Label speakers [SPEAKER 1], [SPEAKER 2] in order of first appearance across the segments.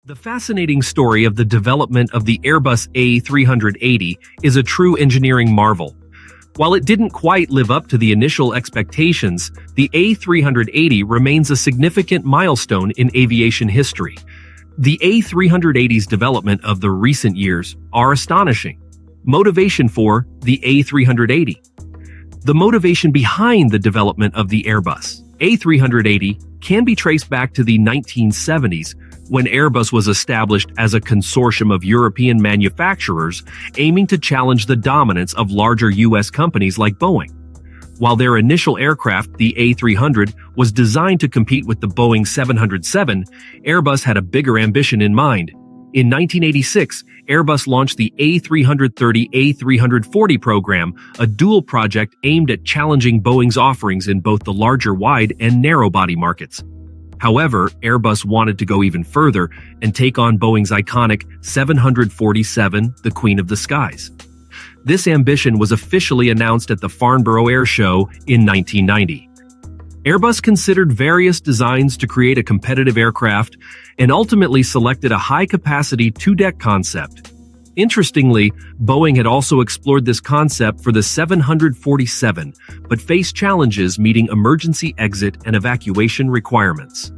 [SPEAKER 1] The fascinating story of the development of the Airbus A380 is a true engineering marvel. While it didn't quite live up to the initial expectations, the A380 remains a significant milestone in aviation history. The A380's development of the recent years are astonishing. Motivation for the A380. The motivation behind the development of the Airbus A380 can be traced back to the 1970s, when Airbus was established as a consortium of European manufacturers aiming to challenge the dominance of larger U.S. companies like Boeing. While their initial aircraft, the A300, was designed to compete with the Boeing 707, Airbus had a bigger ambition in mind. In 1986, Airbus launched the A330-A340 program, a dual project aimed at challenging Boeing's offerings in both the larger wide and narrow-body markets. However, Airbus wanted to go even further and take on Boeing's iconic 747, the Queen of the Skies. This ambition was officially announced at the Farnborough Air Show in 1990. Airbus considered various designs to create a competitive aircraft and ultimately selected a high-capacity two-deck concept. Interestingly, Boeing had also explored this concept for the 747, but faced challenges meeting emergency exit and evacuation requirements.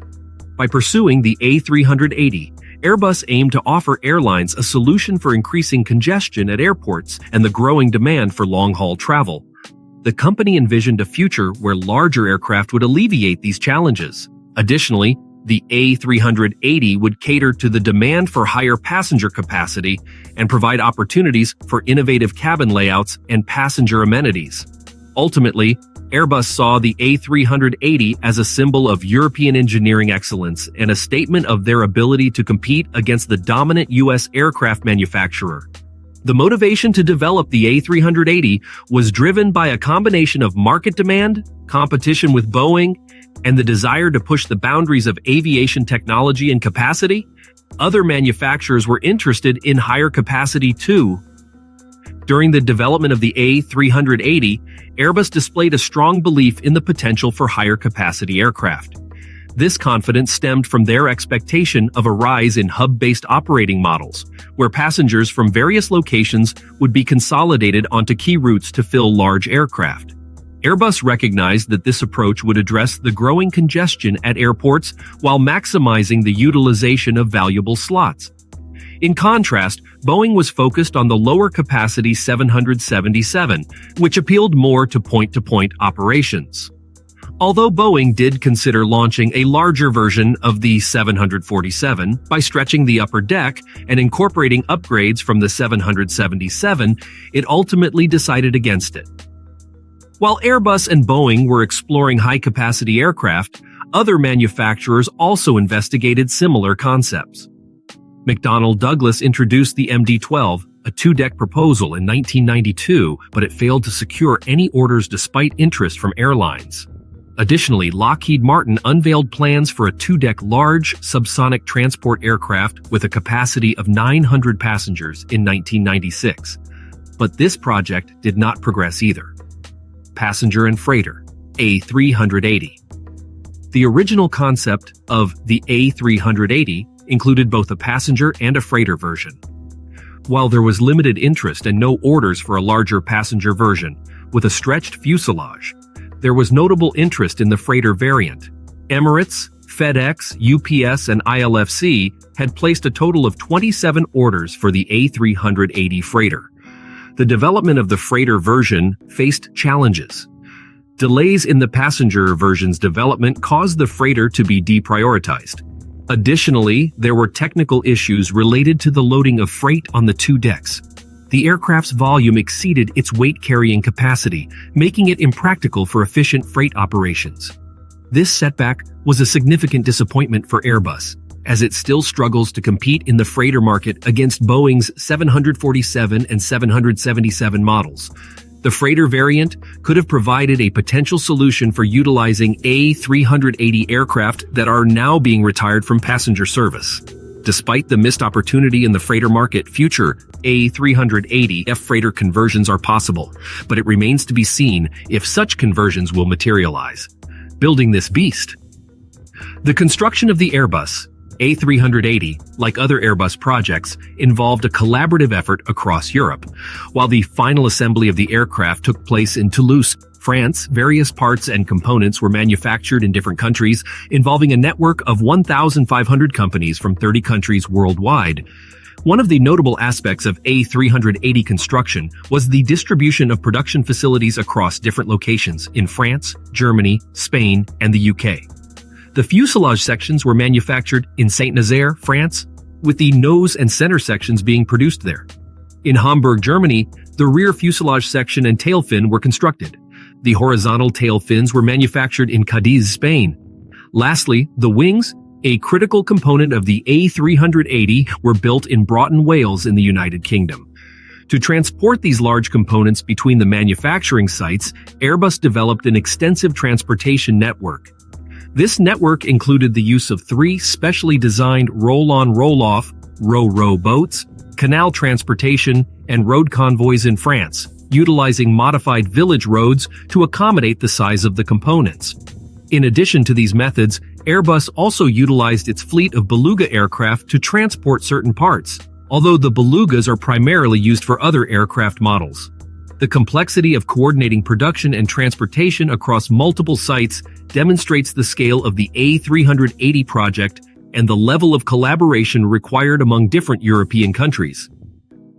[SPEAKER 1] By pursuing the A380, Airbus aimed to offer airlines a solution for increasing congestion at airports and the growing demand for long-haul travel. The company envisioned a future where larger aircraft would alleviate these challenges. Additionally, the A380 would cater to the demand for higher passenger capacity and provide opportunities for innovative cabin layouts and passenger amenities. Ultimately, Airbus saw the A380 as a symbol of European engineering excellence and a statement of their ability to compete against the dominant U.S. aircraft manufacturer. The motivation to develop the A380 was driven by a combination of market demand, competition with Boeing, and the desire to push the boundaries of aviation technology and capacity. Other manufacturers were interested in higher capacity too. During the development of the A380, Airbus displayed a strong belief in the potential for higher capacity aircraft. This confidence stemmed from their expectation of a rise in hub-based operating models, where passengers from various locations would be consolidated onto key routes to fill large aircraft. Airbus recognized that this approach would address the growing congestion at airports while maximizing the utilization of valuable slots. In contrast, Boeing was focused on the lower-capacity 777, which appealed more to point-to-point operations. Although Boeing did consider launching a larger version of the 747 by stretching the upper deck and incorporating upgrades from the 777, it ultimately decided against it. While Airbus and Boeing were exploring high-capacity aircraft, other manufacturers also investigated similar concepts. McDonnell Douglas introduced the MD-12, a two-deck proposal in 1992, but it failed to secure any orders despite interest from airlines. Additionally, Lockheed Martin unveiled plans for a two-deck large subsonic transport aircraft with a capacity of 900 passengers in 1996. But this project did not progress either. Passenger and freighter, A380. The original concept of the A380 included both a passenger and a freighter version. While there was limited interest and no orders for a larger passenger version, with a stretched fuselage, there was notable interest in the freighter variant. Emirates, FedEx, UPS, and ILFC had placed a total of 27 orders for the A380 freighter. The development of the freighter version faced challenges. Delays in the passenger version's development caused the freighter to be deprioritized. Additionally, there were technical issues related to the loading of freight on the two decks. The aircraft's volume exceeded its weight-carrying capacity, making it impractical for efficient freight operations. This setback was a significant disappointment for Airbus, as it still struggles to compete in the freighter market against Boeing's 747 and 777 models. The freighter variant could have provided a potential solution for utilizing A380 aircraft that are now being retired from passenger service. Despite the missed opportunity in the freighter market, future A380F freighter conversions are possible, but it remains to be seen if such conversions will materialize. Building this beast. The construction of the Airbus A380, like other Airbus projects, involved a collaborative effort across Europe. While the final assembly of the aircraft took place in Toulouse, France, various parts and components were manufactured in different countries, involving a network of 1,500 companies from 30 countries worldwide. One of the notable aspects of A380 construction was the distribution of production facilities across different locations in France, Germany, Spain, and the UK. The fuselage sections were manufactured in Saint-Nazaire, France, with the nose and center sections being produced there. In Hamburg, Germany, the rear fuselage section and tail fin were constructed. The horizontal tail fins were manufactured in Cadiz, Spain. Lastly, the wings, a critical component of the A380, were built in Broughton, Wales in the United Kingdom. To transport these large components between the manufacturing sites, Airbus developed an extensive transportation network. This network included the use of 3 specially designed roll-on roll-off, row-row boats, canal transportation, and road convoys in France, utilizing modified village roads to accommodate the size of the components. In addition to these methods, Airbus also utilized its fleet of Beluga aircraft to transport certain parts, although the Belugas are primarily used for other aircraft models. The complexity of coordinating production and transportation across multiple sites demonstrates the scale of the A380 project and the level of collaboration required among different European countries.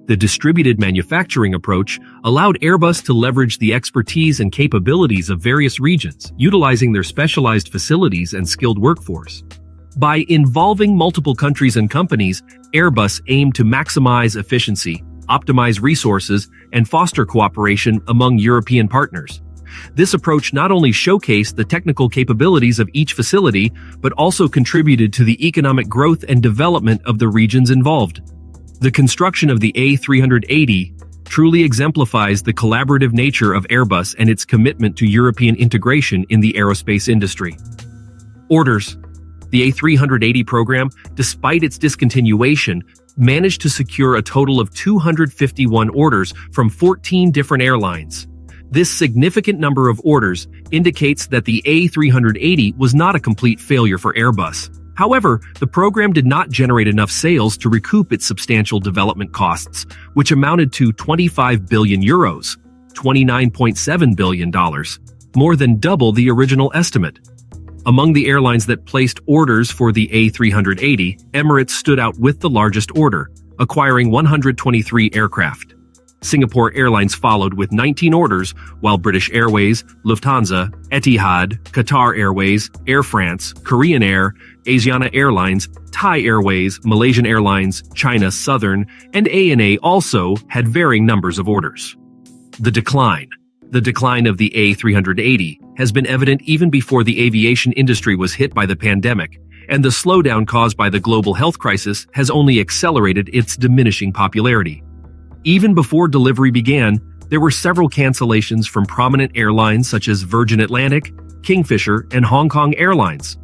[SPEAKER 1] The distributed manufacturing approach allowed Airbus to leverage the expertise and capabilities of various regions, utilizing their specialized facilities and skilled workforce. By involving multiple countries and companies, Airbus aimed to maximize efficiency, optimize resources, and foster cooperation among European partners. This approach not only showcased the technical capabilities of each facility, but also contributed to the economic growth and development of the regions involved. The construction of the A380 truly exemplifies the collaborative nature of Airbus and its commitment to European integration in the aerospace industry. Orders. The A380 program, despite its discontinuation, managed to secure a total of 251 orders from 14 different airlines. This significant number of orders indicates that the A380 was not a complete failure for Airbus. However, the program did not generate enough sales to recoup its substantial development costs, which amounted to 25 billion euros, $29.7 billion, more than double the original estimate. Among the airlines that placed orders for the A380, Emirates stood out with the largest order, acquiring 123 aircraft. Singapore Airlines followed with 19 orders, while British Airways, Lufthansa, Etihad, Qatar Airways, Air France, Korean Air, Asiana Airlines, Thai Airways, Malaysian Airlines, China Southern, and ANA also had varying numbers of orders. The decline. The decline of the A380 has been evident even before the aviation industry was hit by the pandemic, and the slowdown caused by the global health crisis has only accelerated its diminishing popularity. Even before delivery began, there were several cancellations from prominent airlines such as Virgin Atlantic, Kingfisher, and Hong Kong Airlines.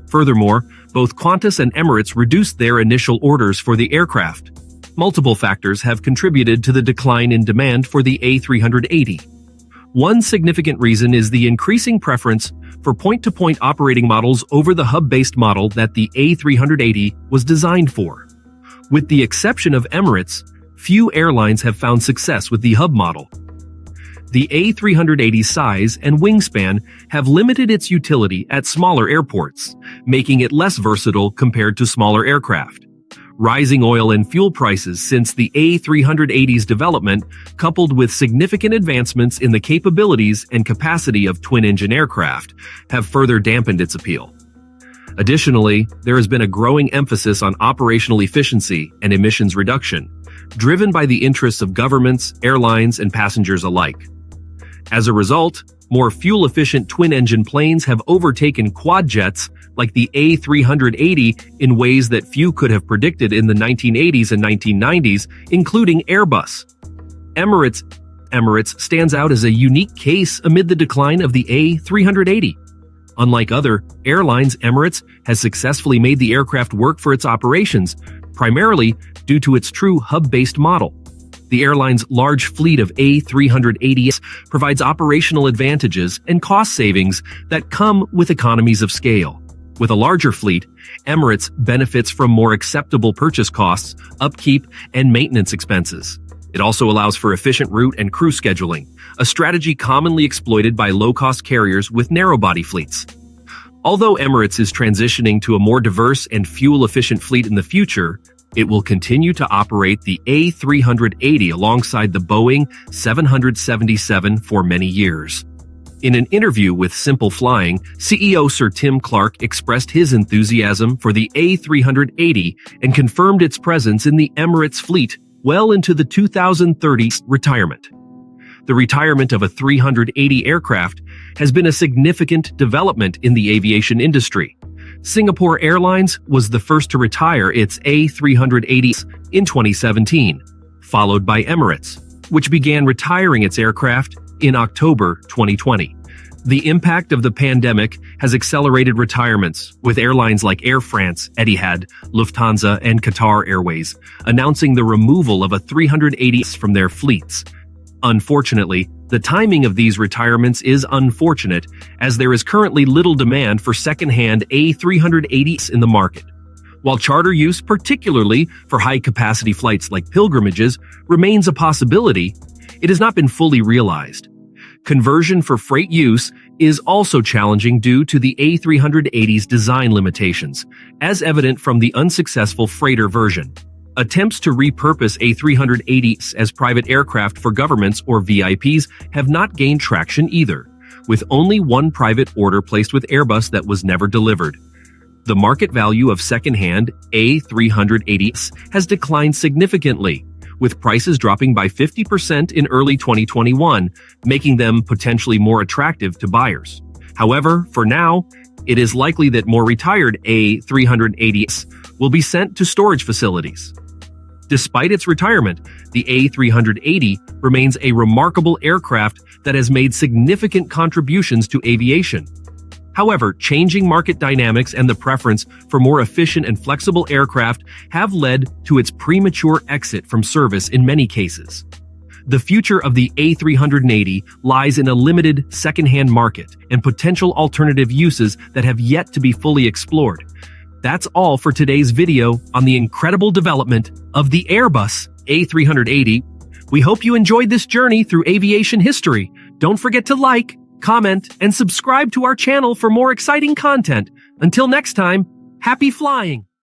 [SPEAKER 1] Furthermore, both Qantas and Emirates reduced their initial orders for the aircraft. Multiple factors have contributed to the decline in demand for the A380. One significant reason is the increasing preference for point-to-point operating models over the hub-based model that the A380 was designed for. With the exception of Emirates, few airlines have found success with the hub model. The A380's size and wingspan have limited its utility at smaller airports, making it less versatile compared to smaller aircraft. Rising oil and fuel prices since the A380's development, coupled with significant advancements in the capabilities and capacity of twin-engine aircraft, have further dampened its appeal. Additionally, there has been a growing emphasis on operational efficiency and emissions reduction, driven by the interests of governments, airlines, and passengers alike. As a result, more fuel-efficient twin-engine planes have overtaken quad jets like the A380 in ways that few could have predicted in the 1980s and 1990s, including Airbus. Emirates stands out as a unique case amid the decline of the A380. Unlike other airlines, Emirates has successfully made the aircraft work for its operations, primarily due to its true hub-based model. The airline's large fleet of A380s provides operational advantages and cost savings that come with economies of scale. With a larger fleet, Emirates benefits from more acceptable purchase costs, upkeep, and maintenance expenses. It also allows for efficient route and crew scheduling, a strategy commonly exploited by low-cost carriers with narrow-body fleets. Although Emirates is transitioning to a more diverse and fuel-efficient fleet in the future, it will continue to operate the A380 alongside the Boeing 777 for many years. In an interview with Simple Flying, CEO Sir Tim Clark expressed his enthusiasm for the A380 and confirmed its presence in the Emirates fleet well into the 2030s retirement. The retirement of a 380 aircraft has been a significant development in the aviation industry. Singapore Airlines was the first to retire its A380s in 2017, followed by Emirates, which began retiring its aircraft in October 2020. The impact of the pandemic has accelerated retirements, with airlines like Air France, Etihad, Lufthansa, and Qatar Airways announcing the removal of a 380s from their fleets. Unfortunately, the timing of these retirements is unfortunate, as there is currently little demand for second-hand A380s in the market. While charter use, particularly for high-capacity flights like pilgrimages, remains a possibility, it has not been fully realized. Conversion for freight use is also challenging due to the A380's design limitations, as evident from the unsuccessful freighter version. Attempts to repurpose A380s as private aircraft for governments or VIPs have not gained traction either, with only one private order placed with Airbus that was never delivered. The market value of second-hand A380s has declined significantly, with prices dropping by 50% in early 2021, making them potentially more attractive to buyers. However, for now, it is likely that more retired A380s will be sent to storage facilities. Despite its retirement, the A380 remains a remarkable aircraft that has made significant contributions to aviation. However, changing market dynamics and the preference for more efficient and flexible aircraft have led to its premature exit from service in many cases. The future of the A380 lies in a limited second-hand market and potential alternative uses that have yet to be fully explored. That's all for today's video on the incredible development of the Airbus A380. We hope you enjoyed this journey through aviation history. Don't forget to like, comment, and subscribe to our channel for more exciting content. Until next time, happy flying!